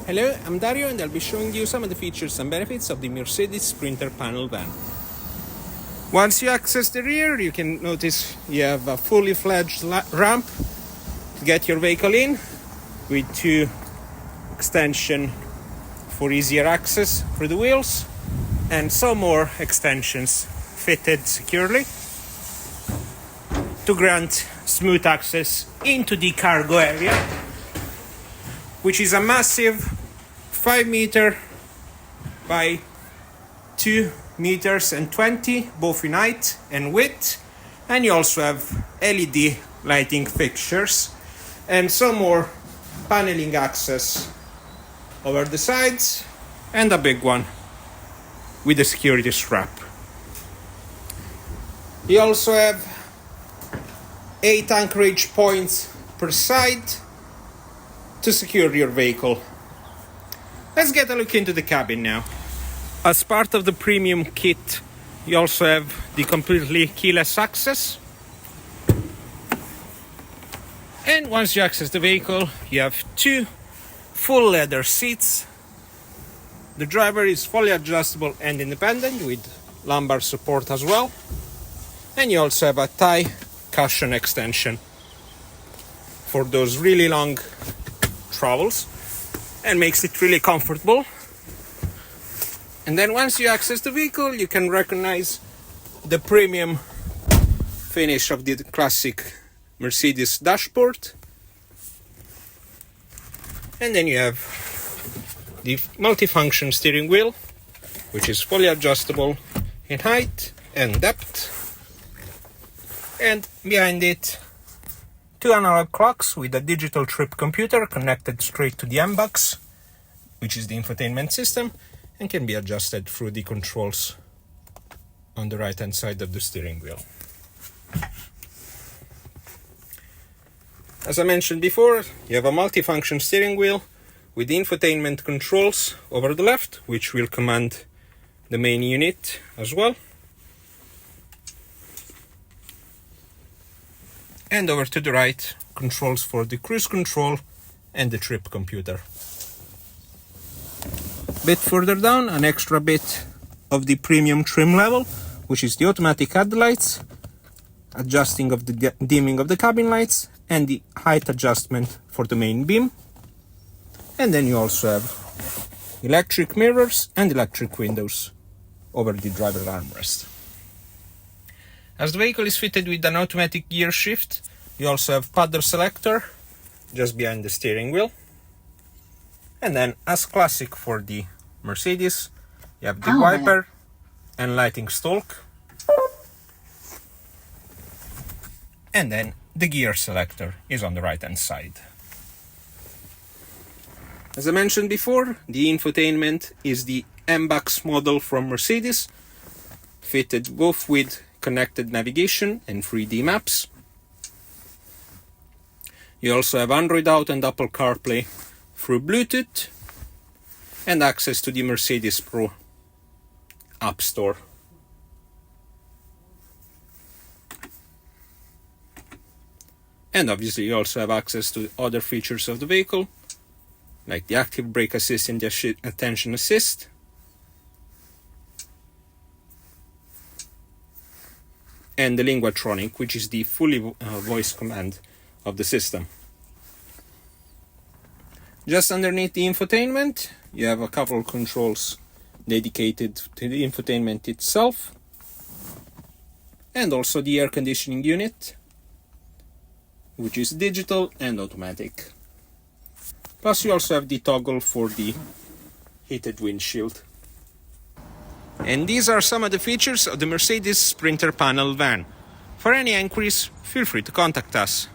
Hello, I'm Dario and I'll be showing you some of the features and benefits of the Mercedes Sprinter panel van. Once you access the rear, you can notice you have a fully fledged ramp to get your vehicle in, with two extensions for easier access for the wheels and some more extensions fitted securely to grant smooth access into the cargo area, which is a massive 5 meter by 2 meters and 20, both in height and width. And you also have LED lighting fixtures and some more paneling access over the sides, and a big one with a security strap. You also have 8 anchorage points per side to secure your vehicle. Let's get a look into the cabin now. As part of the premium kit, you also have the completely keyless access. And once you access the vehicle, you have 2 full leather seats. The driver is fully adjustable and independent with lumbar support as well. And you also have a thigh cushion extension for those really long travels, and makes it really comfortable. And then once you access the vehicle, you can recognize the premium finish of the classic Mercedes dashboard. And then you have the multifunction steering wheel, which is fully adjustable in height and depth. And behind it, 2 analog clocks with a digital trip computer connected straight to the M-Box, which is the infotainment system, and can be adjusted through the controls on the right hand side of the steering wheel. As I mentioned before, you have a multifunction steering wheel with the infotainment controls over the left, which will command the main unit as well. And over to the right, controls for the cruise control and the trip computer. A bit further down, an extra bit of the premium trim level, which is the automatic headlights, adjusting of the dimming of the cabin lights, and the height adjustment for the main beam. And then you also have electric mirrors and electric windows over the driver armrest. As the vehicle is fitted with an automatic gear shift, you also have paddle selector just behind the steering wheel. And then, as classic for the Mercedes, you have the wiper and lighting stalk. And then the gear selector is on the right hand side. As I mentioned before, the infotainment is the M-Box model from Mercedes, fitted both with connected navigation and 3D maps. You also have Android Auto and Apple CarPlay through Bluetooth, and access to the Mercedes Pro App Store. And obviously you also have access to other features of the vehicle, like the active brake assist and the attention assist. And the G-Tronic, which is the fully voice command of the system. Just underneath the infotainment, you have a couple of controls dedicated to the infotainment itself, and also the air conditioning unit, which is digital and automatic. Plus you also have the toggle for the heated windshield. And these are some of the features of the Mercedes Sprinter panel van. For any inquiries, feel free to contact us.